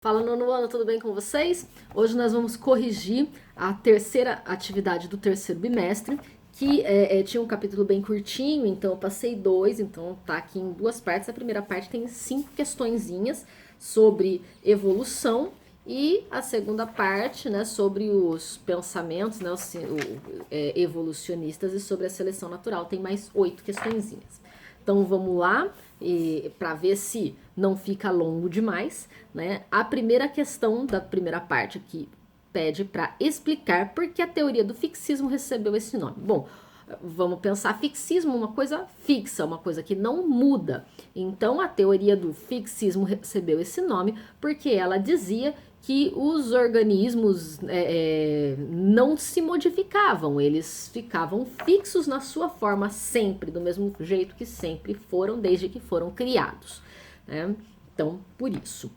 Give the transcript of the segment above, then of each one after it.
Fala, nono ano, tudo bem com vocês? Hoje nós vamos corrigir a terceira atividade do terceiro bimestre, que tinha um capítulo bem curtinho, então eu passei dois, então tá aqui em duas partes. A primeira parte tem 5 questõezinhas sobre evolução e a segunda parte, né, sobre os pensamentos, né, evolucionistas e sobre a seleção natural. Tem mais 8 questõezinhas. Então vamos lá, para ver se não fica longo demais, né? A primeira questão da primeira parte aqui pede para explicar por que a teoria do fixismo recebeu esse nome. Bom, vamos pensar fixismo, uma coisa fixa, uma coisa que não muda. Então a teoria do fixismo recebeu esse nome porque ela dizia que os organismos não se modificavam, eles ficavam fixos na sua forma sempre, do mesmo jeito que sempre foram, desde que foram criados, né? Então, por isso.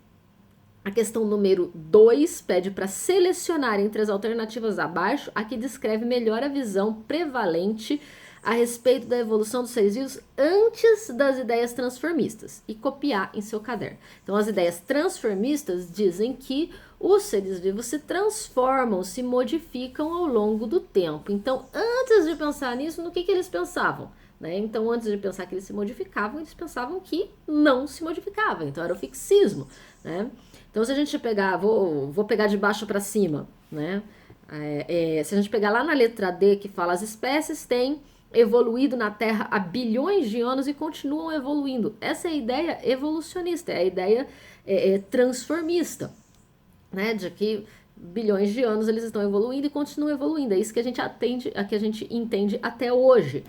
A questão número 2 pede para selecionar entre as alternativas abaixo a que descreve melhor a visão prevalente a respeito da evolução dos seres vivos antes das ideias transformistas e copiar em seu caderno. Então, as ideias transformistas dizem que os seres vivos se transformam, se modificam ao longo do tempo. Então, antes de pensar nisso, no que eles pensavam? Né? Então, antes de pensar que eles se modificavam, eles pensavam que não se modificava. Então, era o fixismo, né? Então, se a gente pegar, vou pegar de baixo para cima, né? Se a gente pegar lá na letra D, que fala as espécies têm evoluído na Terra há bilhões de anos e continuam evoluindo. Essa é a ideia evolucionista, é a ideia transformista, né? De que bilhões de anos eles estão evoluindo e continuam evoluindo. É isso que a gente entende até hoje.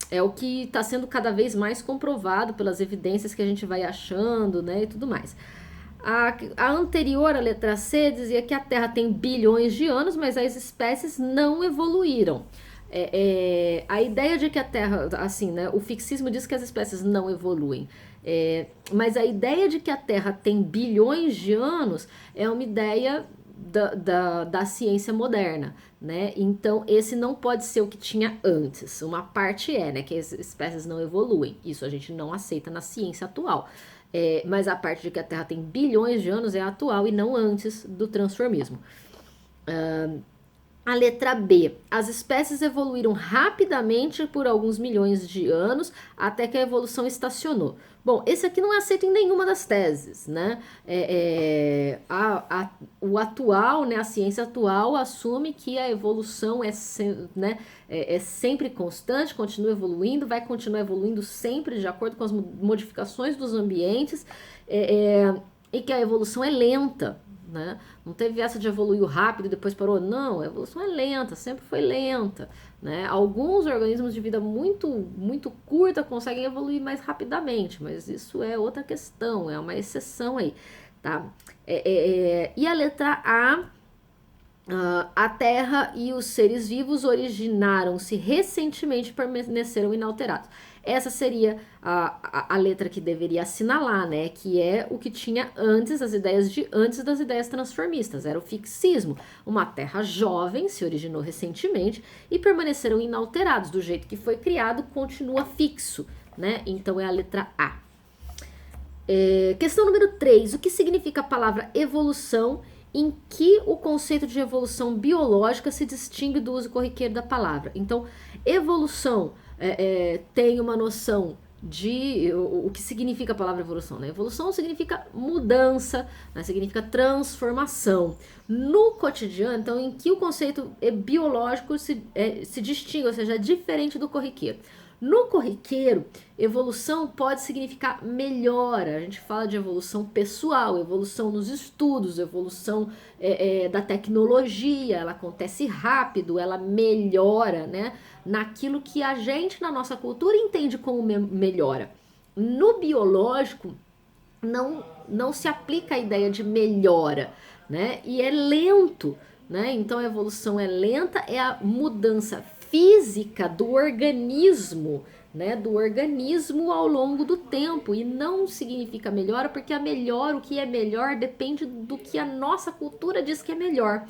É o que está sendo cada vez mais comprovado pelas evidências que a gente vai achando, né, e tudo mais. A anterior, a letra C, dizia que a Terra tem bilhões de anos, mas as espécies não evoluíram. A ideia de que a Terra, assim, né, o fixismo diz que as espécies não evoluem. Mas a ideia de que a Terra tem bilhões de anos é uma ideia da ciência moderna, né? Então, esse não pode ser o que tinha antes. Uma parte né, que as espécies não evoluem. Isso a gente não aceita na ciência atual. Mas a parte de que a Terra tem bilhões de anos é atual e não antes do transformismo. A letra B. As espécies evoluíram rapidamente por alguns milhões de anos até que a evolução estacionou. Bom, esse aqui não é aceito em nenhuma das teses, né? O atual, né, a ciência atual assume que a evolução é sempre constante, continua evoluindo, vai continuar evoluindo sempre de acordo com as modificações dos ambientes e que a evolução é lenta, né? Não teve essa de evoluir rápido e depois parou. Não, a evolução é lenta, sempre foi lenta, né? Alguns organismos de vida muito, muito curta conseguem evoluir mais rapidamente, mas isso é outra questão, é uma exceção aí, tá? E a letra a Terra e os seres vivos originaram-se recentemente e permaneceram inalterados. Essa seria a letra que deveria assinalar, né? Que é o que tinha antes, as ideias de antes das ideias transformistas. Era o fixismo. Uma Terra jovem se originou recentemente e permaneceram inalterados. Do jeito que foi criado, continua fixo, né? Então é a letra A. Questão número 3. O que significa a palavra evolução? Em que o conceito de evolução biológica se distingue do uso corriqueiro da palavra? Então, evolução tem uma noção de o que significa a palavra evolução, né? Evolução significa mudança, né? Significa transformação. No cotidiano, então, em que o conceito biológico se distingue, ou seja, é diferente do corriqueiro. No corriqueiro, evolução pode significar melhora. A gente fala de evolução pessoal, evolução nos estudos, evolução da tecnologia. Ela acontece rápido, ela melhora, né, naquilo que a gente, na nossa cultura, entende como melhora. No biológico, não se aplica a ideia de melhora, né? E é lento, né? Então a evolução é lenta, é a mudança física do organismo, né? Do organismo ao longo do tempo. E não significa melhora, porque o que é melhor depende do que a nossa cultura diz que é melhor.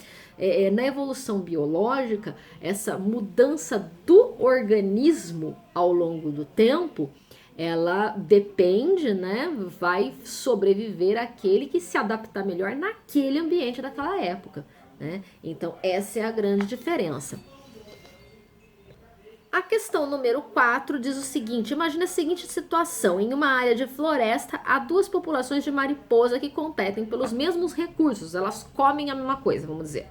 Na evolução biológica, essa mudança do organismo ao longo do tempo ela depende, né? Vai sobreviver aquele que se adaptar melhor naquele ambiente daquela época, né? Então, essa é a grande diferença. A questão número 4 diz o seguinte: imagine a seguinte situação: em uma área de floresta, há duas populações de mariposa que competem pelos mesmos recursos, elas comem a mesma coisa, vamos dizer.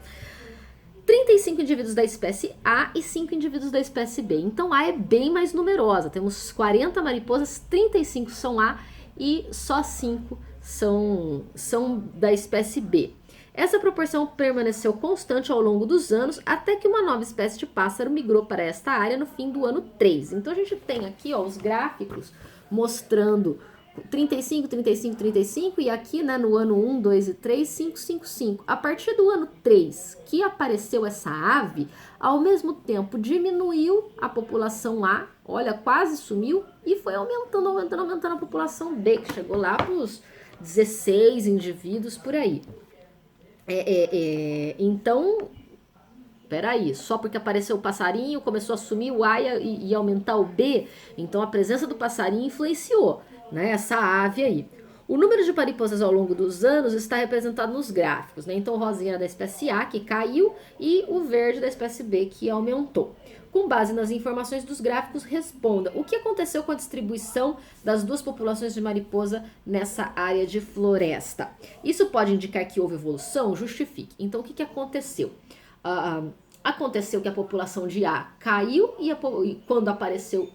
35 indivíduos da espécie A e 5 indivíduos da espécie B. Então A é bem mais numerosa, temos 40 mariposas, 35 são A e só 5 são da espécie B. Essa proporção permaneceu constante ao longo dos anos, até que uma nova espécie de pássaro migrou para esta área no fim do ano 3. Então a gente tem aqui, ó, os gráficos mostrando 35, 35, 35, e aqui, né, no ano 1, 2 e 3, 5, 5, 5. A partir do ano 3, que apareceu essa ave, ao mesmo tempo diminuiu a população A, olha, quase sumiu, e foi aumentando, aumentando, aumentando a população B, que chegou lá para os 16 indivíduos por aí. Então, peraí, só porque apareceu o passarinho, começou a sumir o A e aumentar o B, então a presença do passarinho influenciou, né, essa ave aí. O número de mariposas ao longo dos anos está representado nos gráficos, né? Então o rosinha era da espécie A, que caiu, e o verde da espécie B, que aumentou. Com base nas informações dos gráficos, responda o que aconteceu com a distribuição das duas populações de mariposa nessa área de floresta. Isso pode indicar que houve evolução? Justifique. Então, o que aconteceu? Aconteceu que a população de A caiu e quando apareceu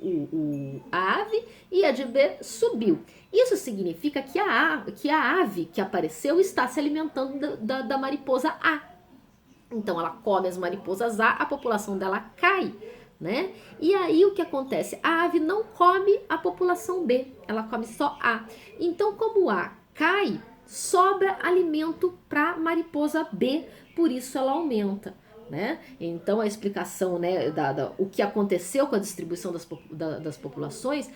a ave, e a de B subiu. Isso significa que a ave que apareceu está se alimentando da mariposa A. Então ela come as mariposas A, a população dela cai, né? E aí o que acontece? A ave não come a população B, ela come só A. Então, como A cai, sobra alimento para mariposa B, por isso ela aumenta, né? Então a explicação, né, o que aconteceu com a distribuição das populações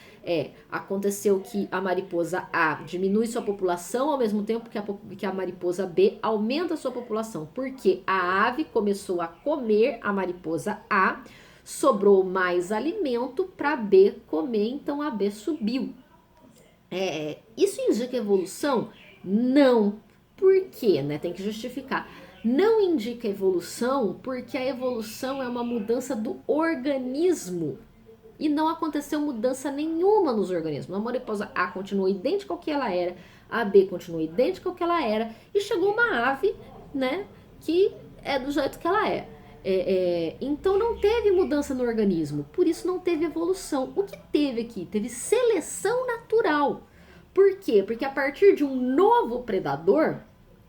aconteceu que a mariposa A diminui sua população ao mesmo tempo que a mariposa B aumenta sua população, porque a ave começou a comer a mariposa A, sobrou mais alimento para B comer, então a B subiu. Isso indica evolução? Não. Por quê? Né? Tem que justificar. Não indica evolução porque a evolução é uma mudança do organismo e não aconteceu mudança nenhuma nos organismos. A mariposa A continuou idêntica ao que ela era, a B continuou idêntica ao que ela era, e chegou uma ave, né, que é do jeito que ela é. Então não teve mudança no organismo, por isso não teve evolução. O que teve aqui? Teve seleção natural. Por quê? Porque a partir de um novo predador,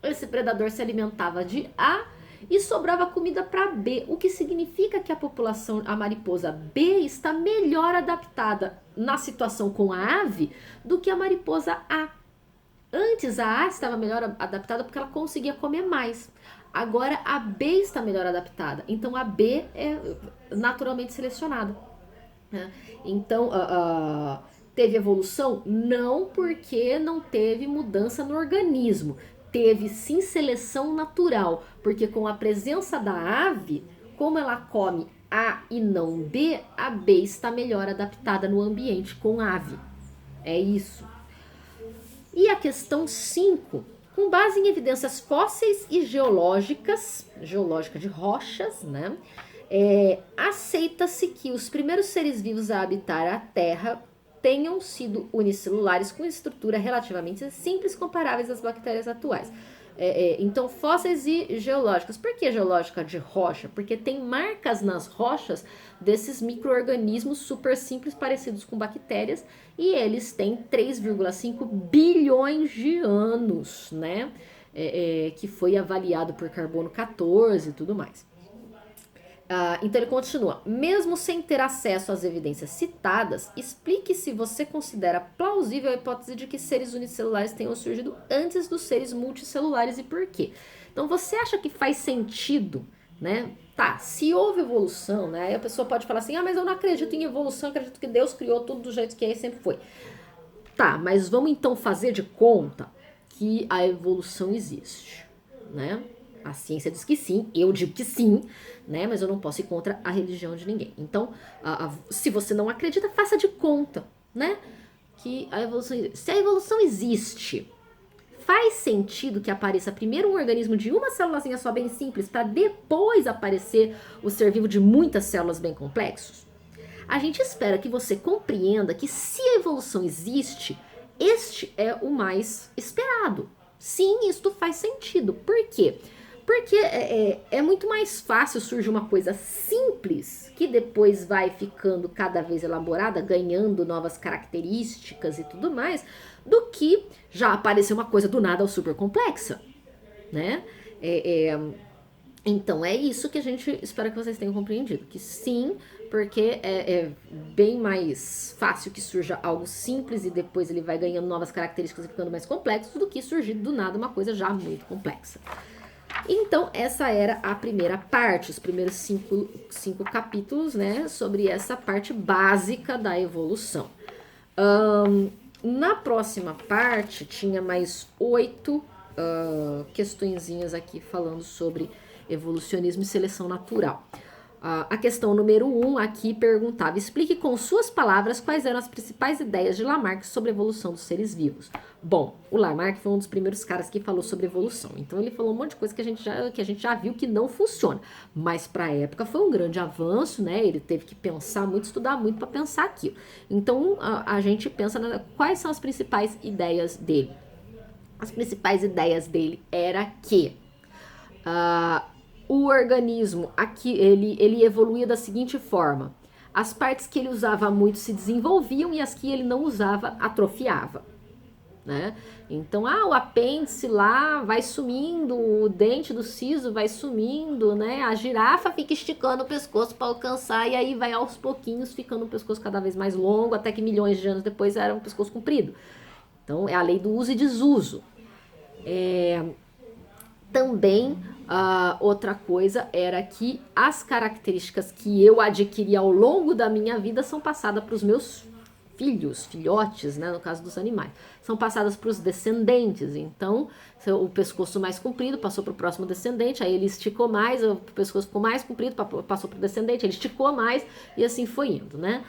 esse predador se alimentava de A e sobrava comida para B, o que significa que a mariposa B está melhor adaptada na situação com a ave do que a mariposa A. Antes a A estava melhor adaptada porque ela conseguia comer mais. Agora a B está melhor adaptada, então a B é naturalmente selecionada. Então, teve evolução? Não, porque não teve mudança no organismo. Teve sim seleção natural, porque com a presença da ave, como ela come A e não B, a B está melhor adaptada no ambiente com a ave. É isso. E a questão 5, com base em evidências fósseis e geológica de rochas, né? Aceita-se que os primeiros seres vivos a habitar a Terra tenham sido unicelulares com estrutura relativamente simples, comparáveis às bactérias atuais. Então, fósseis e geológicas. Por que geológica de rocha? Porque tem marcas nas rochas desses micro-organismos super simples parecidos com bactérias, e eles têm 3,5 bilhões de anos, né? Que foi avaliado por carbono 14 e tudo mais. Então ele continua: mesmo sem ter acesso às evidências citadas, explique se você considera plausível a hipótese de que seres unicelulares tenham surgido antes dos seres multicelulares e por quê. Então você acha que faz sentido, né? Tá, se houve evolução, né? Aí a pessoa pode falar assim: mas eu não acredito em evolução, acredito que Deus criou tudo do jeito que é e sempre foi. Tá, mas vamos então fazer de conta que a evolução existe, né? A ciência diz que sim, eu digo que sim, né? Mas eu não posso ir contra a religião de ninguém. Então, se você não acredita, faça de conta, né? que a evolução existe. Se a evolução existe, faz sentido que apareça primeiro um organismo de uma célulazinha só bem simples, para depois aparecer o ser vivo de muitas células bem complexos? A gente espera que você compreenda que se a evolução existe, este é o mais esperado. Sim, isto faz sentido. Por quê? Porque é muito mais fácil surgir uma coisa simples, que depois vai ficando cada vez elaborada, ganhando novas características e tudo mais, do que já aparecer uma coisa do nada super complexa, né? Então é isso que a gente espera que vocês tenham compreendido, que sim, porque é bem mais fácil que surja algo simples e depois ele vai ganhando novas características e ficando mais complexo do que surgir do nada uma coisa já muito complexa. Então essa era a primeira parte, os primeiros cinco capítulos, né, sobre essa parte básica da evolução. Na próxima parte tinha mais 8 questõezinhas aqui falando sobre evolucionismo e seleção natural. A questão número 1 aqui perguntava: explique com suas palavras quais eram as principais ideias de Lamarck sobre a evolução dos seres vivos. Bom, o Lamarck foi um dos primeiros caras que falou sobre evolução, então ele falou um monte de coisa que a gente já viu que não funciona, mas para a época foi um grande avanço, né? Ele teve que pensar muito, estudar muito para pensar aquilo. Então a gente pensa quais são as principais ideias dele. As principais ideias dele era que o organismo aqui ele evoluía da seguinte forma: as partes que ele usava muito se desenvolviam e as que ele não usava atrofiava, né? Então, o apêndice lá vai sumindo, o dente do siso vai sumindo, né? A girafa fica esticando o pescoço para alcançar e aí vai aos pouquinhos ficando o pescoço cada vez mais longo, até que milhões de anos depois era um pescoço comprido. Então, é a lei do uso e desuso. Também outra coisa era que as características que eu adquiri ao longo da minha vida são passadas para os meus filhotes, né, no caso dos animais, são passadas para os descendentes. Então, o pescoço mais comprido passou para o próximo descendente, aí ele esticou mais, o pescoço ficou mais comprido, passou para o descendente, ele esticou mais e assim foi indo, né?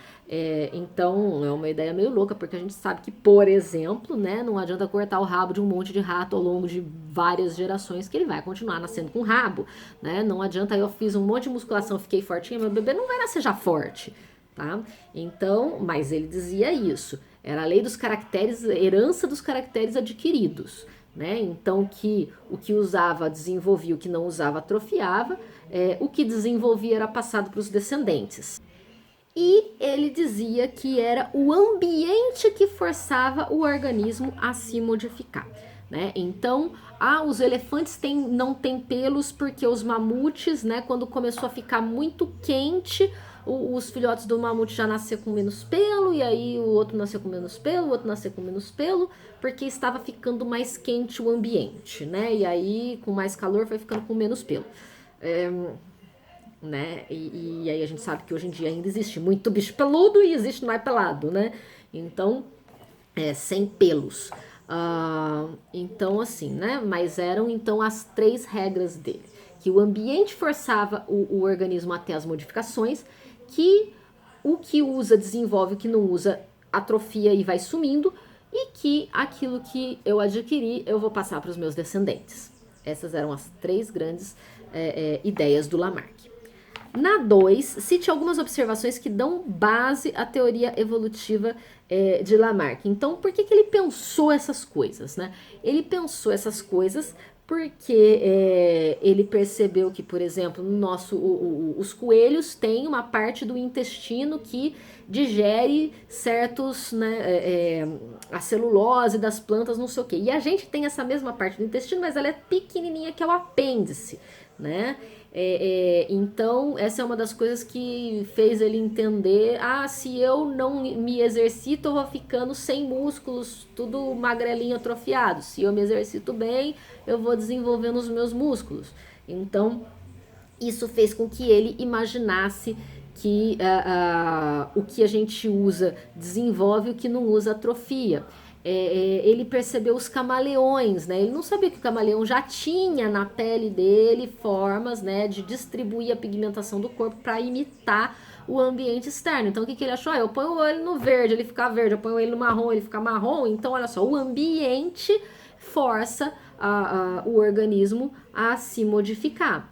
Então, é uma ideia meio louca, porque a gente sabe que, por exemplo, né, não adianta cortar o rabo de um monte de rato ao longo de várias gerações, que ele vai continuar nascendo com rabo, né? Não adianta, eu fiz um monte de musculação, fiquei fortinha, meu bebê não vai nascer já forte, tá? Então, mas ele dizia isso, era a lei dos caracteres, herança dos caracteres adquiridos, né? Então, que o que usava desenvolvia, o que não usava atrofiava, o que desenvolvia era passado para os descendentes. E ele dizia que era o ambiente que forçava o organismo a se modificar, né? Então, os elefantes não têm pelos porque os mamutes, né, quando começou a ficar muito quente, os filhotes do mamute já nasceram com menos pelo, e aí o outro nasceu com menos pelo, o outro nasceu com menos pelo, porque estava ficando mais quente o ambiente, né? E aí, com mais calor, foi ficando com menos pelo. Né? E aí a gente sabe que hoje em dia ainda existe muito bicho peludo e existe mais pelado, né? Então, sem pelos. Então, assim, né? Mas eram, então, as 3 regras dele. Que o ambiente forçava o organismo até as modificações, que o que usa desenvolve, o que não usa atrofia e vai sumindo, e que aquilo que eu adquiri, eu vou passar para os meus descendentes. Essas eram as 3 grandes ideias do Lamarck. Na 2, cite algumas observações que dão base à teoria evolutiva de Lamarck. Então, por que ele pensou essas coisas, né? Ele pensou essas coisas porque ele percebeu que, por exemplo, os coelhos têm uma parte do intestino que digere certos, né, a celulose das plantas, não sei o quê. E a gente tem essa mesma parte do intestino, mas ela é pequenininha, que é o apêndice, né? Então, essa é uma das coisas que fez ele entender: se eu não me exercito, eu vou ficando sem músculos, tudo magrelinho, atrofiado. Se eu me exercito bem, eu vou desenvolvendo os meus músculos. Então, isso fez com que ele imaginasse que o que a gente usa desenvolve, o que não usa atrofia. Ele percebeu os camaleões, né? Ele não sabia que o camaleão já tinha na pele dele formas, né, de distribuir a pigmentação do corpo para imitar o ambiente externo. Então, o que ele achou? Eu ponho ele no verde, ele fica verde, eu ponho ele no marrom, ele fica marrom. Então, olha só, o ambiente força o organismo a se modificar.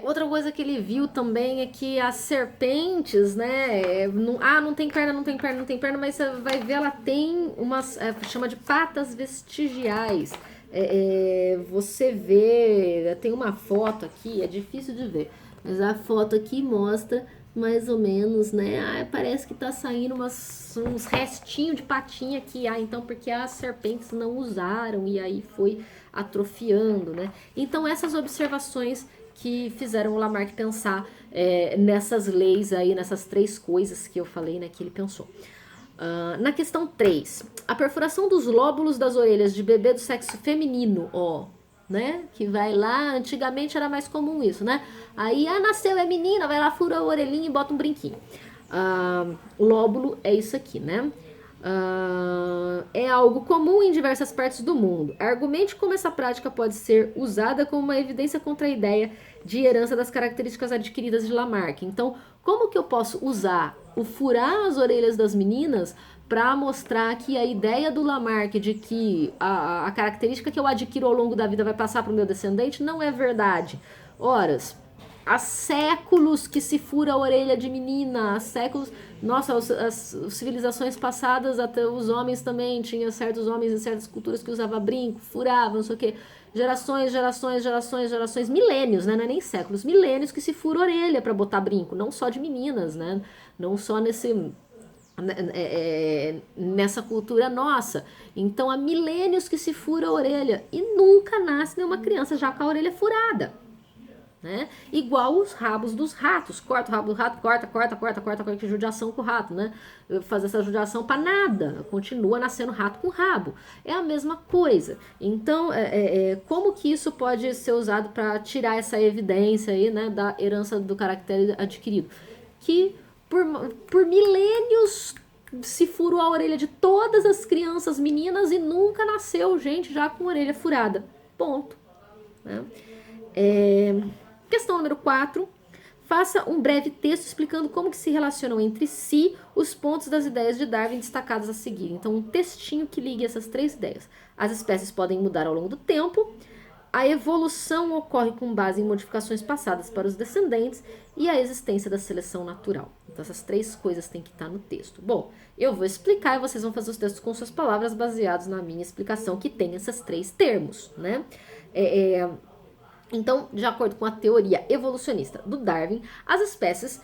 Outra coisa que ele viu também é que as serpentes, né? Não tem perna, não tem perna, não tem perna, mas você vai ver, ela tem umas. Chama de patas vestigiais. Você vê. Tem uma foto aqui, é difícil de ver, mas a foto aqui mostra mais ou menos, né? Parece que tá saindo uns restinhos de patinha aqui. Então, porque as serpentes não usaram e aí foi atrofiando, né? Então, essas observações que fizeram o Lamarck pensar nessas leis aí, nessas 3 coisas que eu falei, né, que ele pensou. Na questão 3, a perfuração dos lóbulos das orelhas de bebê do sexo feminino, né, que vai lá, antigamente era mais comum isso, né, aí, nasceu, é menina, vai lá, fura a orelhinha e bota um brinquinho. Lóbulo é isso aqui, né. É algo comum em diversas partes do mundo. Argumente como essa prática pode ser usada como uma evidência contra a ideia de herança das características adquiridas de Lamarck. Então, como que eu posso usar o furar as orelhas das meninas para mostrar que a ideia do Lamarck de que a característica que eu adquiro ao longo da vida vai passar para o meu descendente não é verdade? Horas. Há séculos que se fura a orelha de menina, há séculos... Nossa, as civilizações passadas, até os homens também, tinha certos homens em certas culturas que usavam brinco, furavam, não sei o quê. Gerações, milênios, né? Não é nem séculos, milênios que se fura a orelha para botar brinco, não só de meninas, né? Não só nessa cultura nossa. Então, há milênios que se fura a orelha e nunca nasce nenhuma criança já com a orelha furada. Né? Igual os rabos dos ratos, corta o rabo do rato, corta, que judiação com o rato, né? Fazer essa judiação para nada, continua nascendo rato com rabo, é a mesma coisa. Então, como que isso pode ser usado para tirar essa evidência aí, né, da herança do caractere adquirido? Que por milênios se furou a orelha de todas as crianças meninas e nunca nasceu gente já com orelha furada, ponto, né? Questão número 4. Faça um breve texto explicando como que se relacionam entre si os pontos das ideias de Darwin destacadas a seguir. Então, um textinho que ligue essas 3 ideias. As espécies podem mudar ao longo do tempo, a evolução ocorre com base em modificações passadas para os descendentes e a existência da seleção natural. Então, essas 3 coisas têm que estar no texto. Bom, eu vou explicar e vocês vão fazer os textos com suas palavras baseados na minha explicação que tem esses 3 termos, né? Então, de acordo com a teoria evolucionista do Darwin, as espécies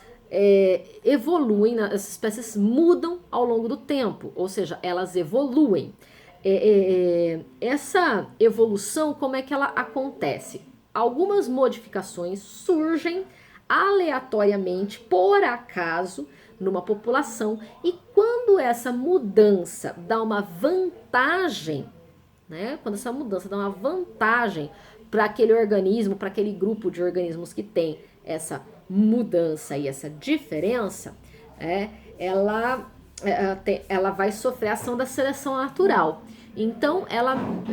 evoluem, as espécies mudam ao longo do tempo, ou seja, elas evoluem. Essa evolução, como é que ela acontece? Algumas modificações surgem aleatoriamente, por acaso, numa população, e quando essa mudança dá uma vantagem, né? Quando essa mudança dá uma vantagem para aquele organismo, para aquele grupo de organismos que tem essa mudança e essa diferença, ela vai sofrer a ação da seleção natural. Então,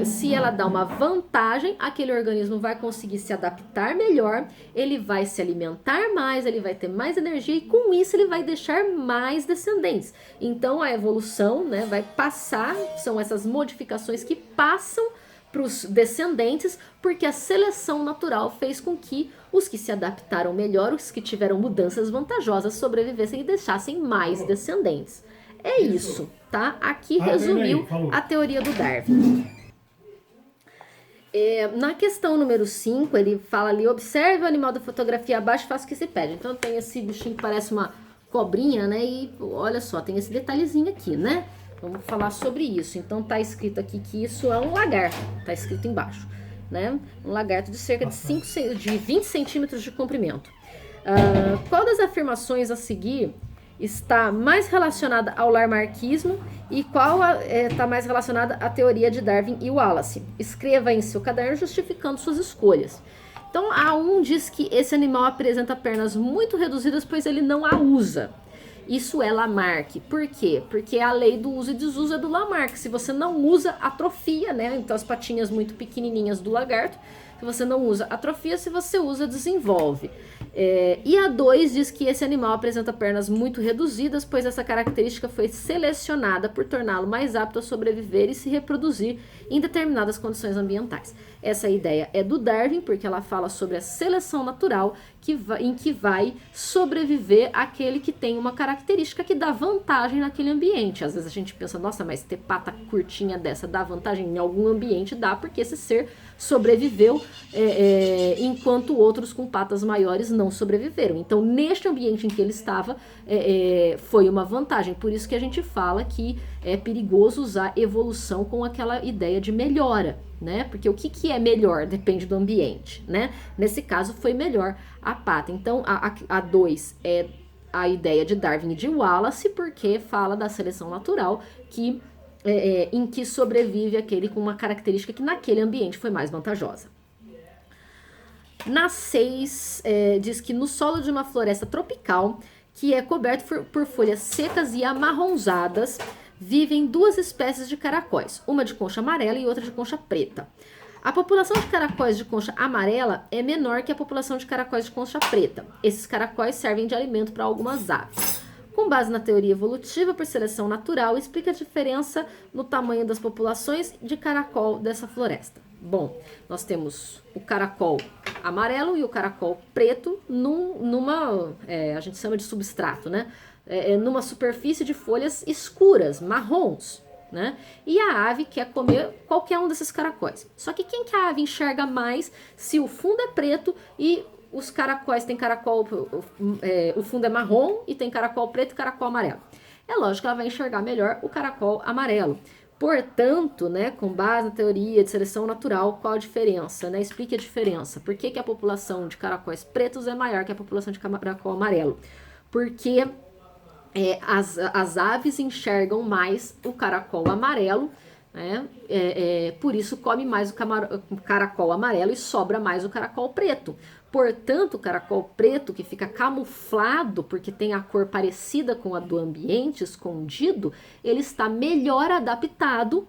se ela dá uma vantagem, aquele organismo vai conseguir se adaptar melhor, ele vai se alimentar mais, ele vai ter mais energia e com isso ele vai deixar mais descendentes. Então, a evolução, né, vai passar, são essas modificações que passam para os descendentes, porque a seleção natural fez com que os que se adaptaram melhor, os que tiveram mudanças vantajosas, sobrevivessem e deixassem mais descendentes. É isso, tá? Aqui resumiu a teoria do Darwin. Na questão número 5, ele fala ali, observe o animal da fotografia abaixo e faça o que se pede. Então tem esse bichinho que parece uma cobrinha, né? E olha só, tem esse detalhezinho aqui, né? Vamos falar sobre isso. Então tá escrito aqui que isso é um lagarto, tá escrito embaixo, né? Um lagarto de cerca de 20 centímetros de comprimento. Qual das afirmações a seguir está mais relacionada ao lamarckismo e qual está mais relacionada à teoria de Darwin e Wallace? Escreva em seu caderno justificando suas escolhas. Então, A1 diz que esse animal apresenta pernas muito reduzidas, pois ele não a usa. Isso é Lamarck. Por quê? Porque a lei do uso e desuso é do Lamarck. Se você não usa, atrofia, né? Então, as patinhas muito pequenininhas do lagarto. Se você não usa, atrofia. Se você usa, desenvolve. E a 2 diz que esse animal apresenta pernas muito reduzidas, pois essa característica foi selecionada por torná-lo mais apto a sobreviver e se reproduzir em determinadas condições ambientais. Essa ideia é do Darwin, porque ela fala sobre a seleção natural em que vai sobreviver aquele que tem uma característica que dá vantagem naquele ambiente. Às vezes a gente pensa, nossa, mas ter pata curtinha dessa dá vantagem em algum ambiente? Dá, porque esse ser sobreviveu enquanto outros com patas maiores não sobreviveram. Então, neste ambiente em que ele estava, foi uma vantagem. Por isso que a gente fala que é perigoso usar evolução com aquela ideia de melhora, né? Porque o que é melhor depende do ambiente, né? Nesse caso, foi melhor a pata. Então, a 2 é a ideia de Darwin e de Wallace, porque fala da seleção natural em que sobrevive aquele com uma característica que naquele ambiente foi mais vantajosa. Na 6, diz que no solo de uma floresta tropical, que é coberto por folhas secas e amarronzadas, vivem 2 espécies de caracóis, uma de concha amarela e outra de concha preta. A população de caracóis de concha amarela é menor que a população de caracóis de concha preta. Esses caracóis servem de alimento para algumas aves. Com base na teoria evolutiva por seleção natural, explica a diferença no tamanho das populações de caracol dessa floresta. Bom, nós temos o caracol amarelo e o caracol preto a gente chama de substrato, né? Numa superfície de folhas escuras, marrons, né? E a ave quer comer qualquer um desses caracóis. Só que quem que a ave enxerga mais se o fundo é preto e os caracóis tem caracol, o fundo é marrom e tem caracol preto e caracol amarelo? É lógico que ela vai enxergar melhor o caracol amarelo. Portanto, né, com base na teoria de seleção natural, qual a diferença? Né? Explique a diferença. Por que a população de caracóis pretos é maior que a população de caracol amarelo? Porque as aves enxergam mais o caracol amarelo, né? Por isso come mais o caracol amarelo e sobra mais o caracol preto. Portanto, o caracol preto, que fica camuflado porque tem a cor parecida com a do ambiente, escondido, ele está melhor adaptado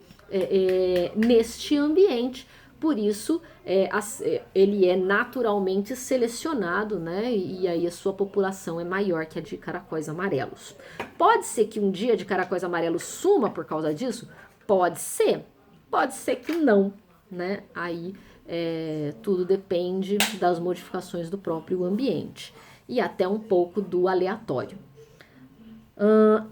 neste ambiente. Por isso, ele é naturalmente selecionado, né? E aí a sua população é maior que a de caracóis amarelos. Pode ser que um dia de caracóis amarelos suma por causa disso? Pode ser que não, né? Aí tudo depende das modificações do próprio ambiente e até um pouco do aleatório.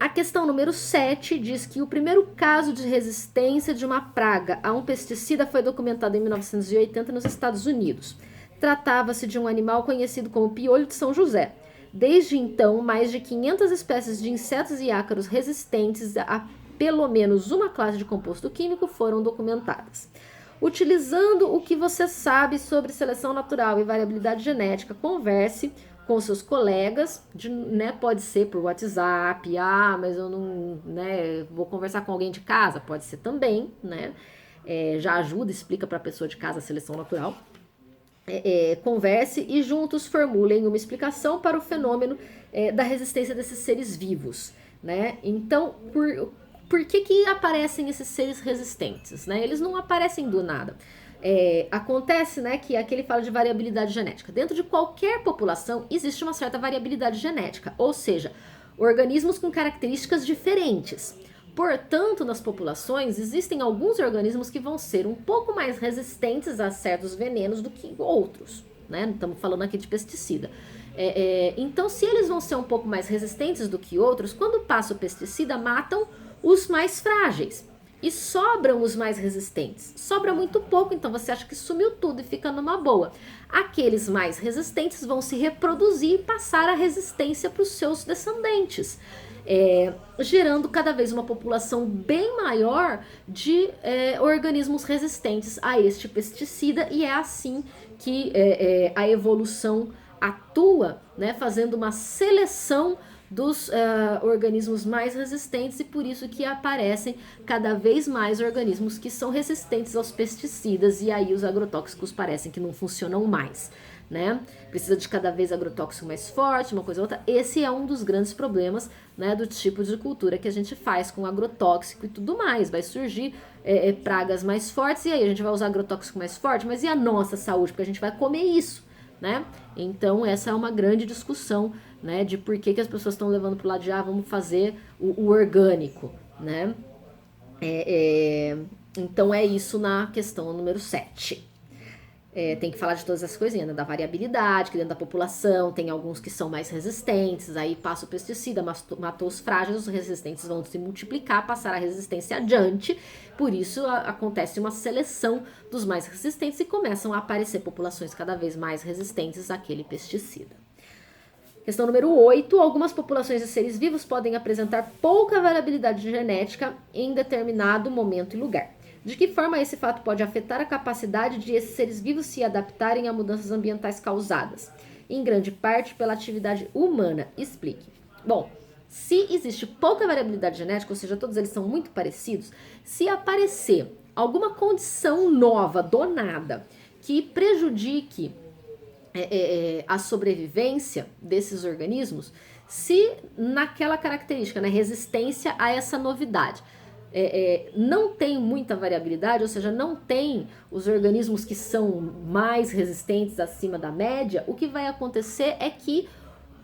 A questão número 7 diz que o primeiro caso de resistência de uma praga a um pesticida foi documentado em 1980 nos Estados Unidos. Tratava-se de um animal conhecido como piolho de São José. Desde então, mais de 500 espécies de insetos e ácaros resistentes a pelo menos uma classe de composto químico foram documentadas. Utilizando o que você sabe sobre seleção natural e variabilidade genética, converse com seus colegas, pode ser por WhatsApp, mas eu não, vou conversar com alguém de casa, pode ser também, né? Já ajuda, explica para a pessoa de casa a seleção natural. Converse e juntos formulem uma explicação para o fenômeno da resistência desses seres vivos, né? Então, por que aparecem esses seres resistentes, né? Eles não aparecem do nada. Acontece, né, que aqui ele fala de variabilidade genética. Dentro de qualquer população existe uma certa variabilidade genética, ou seja, organismos com características diferentes. Portanto, nas populações existem alguns organismos que vão ser um pouco mais resistentes a certos venenos do que outros, né? Estamos falando aqui de pesticida. Então, se eles vão ser um pouco mais resistentes do que outros, quando passa o pesticida, matam os mais frágeis. E sobram os mais resistentes. Sobra muito pouco, então você acha que sumiu tudo e fica numa boa. Aqueles mais resistentes vão se reproduzir e passar a resistência para os seus descendentes, gerando cada vez uma população bem maior de organismos resistentes a este pesticida. E é assim que a evolução atua, né, fazendo uma seleção dos organismos mais resistentes, e por isso que aparecem cada vez mais organismos que são resistentes aos pesticidas, e aí os agrotóxicos parecem que não funcionam mais, né? Precisa de cada vez agrotóxico mais forte, uma coisa ou outra. Esse é um dos grandes problemas, né, do tipo de cultura que a gente faz com agrotóxico e tudo mais. Vai surgir pragas mais fortes, e aí a gente vai usar agrotóxico mais forte, mas e a nossa saúde? Porque a gente vai comer isso, né? Então, essa é uma grande discussão, né, de por que as pessoas estão levando para o lado de, vamos fazer o orgânico, né? Então, é isso na questão número 7. Tem que falar de todas essas coisinhas, né? Da variabilidade, que dentro da população tem alguns que são mais resistentes, aí passa o pesticida, matou os frágeis, os resistentes vão se multiplicar, passar a resistência adiante, por isso acontece uma seleção dos mais resistentes e começam a aparecer populações cada vez mais resistentes àquele pesticida. Questão número 8. Algumas populações de seres vivos podem apresentar pouca variabilidade genética em determinado momento e lugar. De que forma esse fato pode afetar a capacidade de esses seres vivos se adaptarem a mudanças ambientais causadas? Em grande parte pela atividade humana. Explique. Bom, se existe pouca variabilidade genética, ou seja, todos eles são muito parecidos, se aparecer alguma condição nova, do nada, que prejudique a sobrevivência desses organismos, se naquela característica, né, resistência a essa novidade, não tem muita variabilidade, ou seja, não tem os organismos que são mais resistentes acima da média, o que vai acontecer é que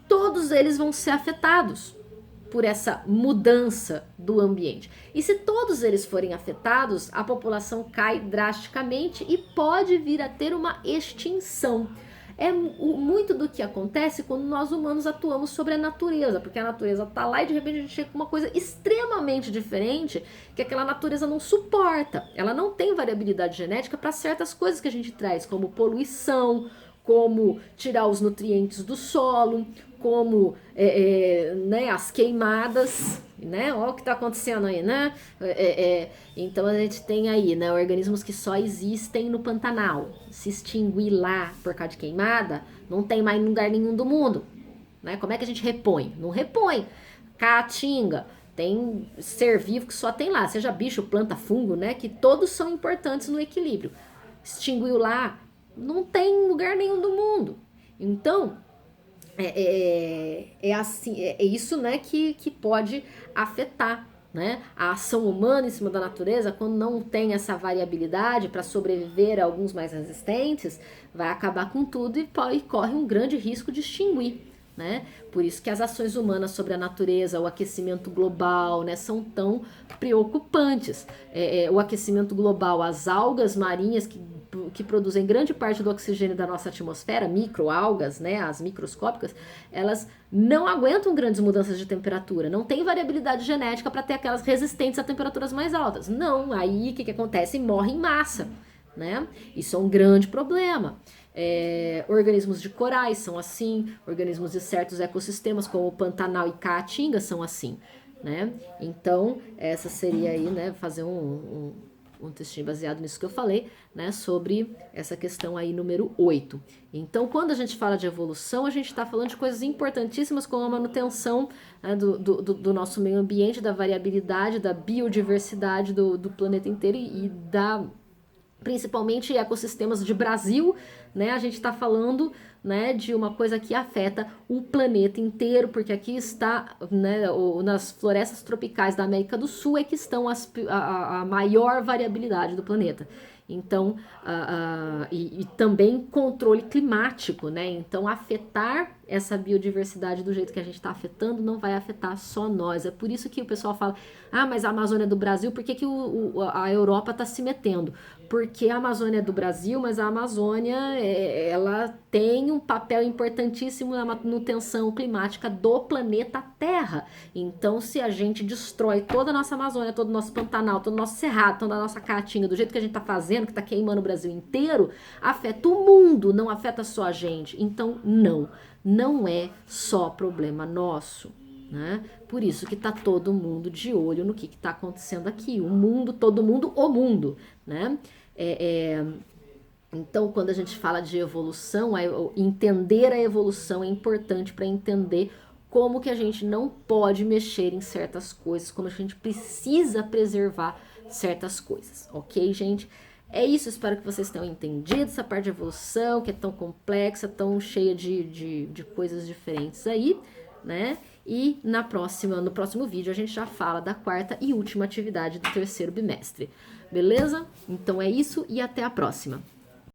todos eles vão ser afetados por essa mudança do ambiente. E se todos eles forem afetados, a população cai drasticamente e pode vir a ter uma extinção. É muito do que acontece quando nós humanos atuamos sobre a natureza, porque a natureza tá lá e de repente a gente chega com uma coisa extremamente diferente que aquela natureza não suporta. Ela não tem variabilidade genética para certas coisas que a gente traz, como poluição, como tirar os nutrientes do solo, como né, as queimadas, né? Olha o que está acontecendo aí, né? Então a gente tem aí, né, organismos que só existem no Pantanal. Se extinguir lá por causa de queimada, não tem mais em lugar nenhum do mundo, né? Como é que a gente repõe? Não repõe. Caatinga, tem ser vivo que só tem lá, seja bicho, planta, fungo, né? Que todos são importantes no equilíbrio. Extinguiu lá, não tem lugar nenhum do mundo. Então, assim, isso, né, que pode afetar, né, a ação humana em cima da natureza. Quando não tem essa variabilidade para sobreviver a alguns mais resistentes, vai acabar com tudo e corre um grande risco de extinguir. Né? Por isso que as ações humanas sobre a natureza, o aquecimento global, né, são tão preocupantes. O aquecimento global, as algas marinhas que produzem grande parte do oxigênio da nossa atmosfera, microalgas, né, as microscópicas, elas não aguentam grandes mudanças de temperatura, não tem variabilidade genética para ter aquelas resistentes a temperaturas mais altas. Não, aí o que acontece? Morre em massa, né? Isso é um grande problema. Organismos de corais são assim, organismos de certos ecossistemas como o Pantanal e Caatinga são assim, né? Então, essa seria aí, né, fazer um textinho baseado nisso que eu falei, né, sobre essa questão aí número 8. Então, quando a gente fala de evolução, a gente está falando de coisas importantíssimas como a manutenção, né, do nosso meio ambiente, da variabilidade, da biodiversidade do planeta inteiro e da principalmente ecossistemas de Brasil, né? A gente está falando, né, de uma coisa que afeta o planeta inteiro, porque aqui está, né, nas florestas tropicais da América do Sul é que estão a maior variabilidade do planeta. Então, e também controle climático, né? Então, afetar essa biodiversidade do jeito que a gente está afetando não vai afetar só nós. É por isso que o pessoal fala, mas a Amazônia é do Brasil, por que a Europa está se metendo? Porque a Amazônia é do Brasil, mas a Amazônia, ela tem um papel importantíssimo na manutenção climática do planeta Terra. Então, se a gente destrói toda a nossa Amazônia, todo o nosso Pantanal, todo o nosso Cerrado, toda a nossa Caatinga, do jeito que a gente está fazendo, que está queimando o Brasil inteiro, afeta o mundo, não afeta só a gente. Então, não é só problema nosso, né? Por isso que tá todo mundo de olho no que tá acontecendo aqui. O mundo, todo mundo, o mundo, né? Então, quando a gente fala de evolução, entender a evolução é importante para entender como que a gente não pode mexer em certas coisas, como a gente precisa preservar certas coisas, ok, gente? É isso, espero que vocês tenham entendido essa parte de evolução, que é tão complexa, tão cheia de coisas diferentes aí, né? E no próximo vídeo a gente já fala da quarta e última atividade do terceiro bimestre. Beleza? Então é isso e até a próxima.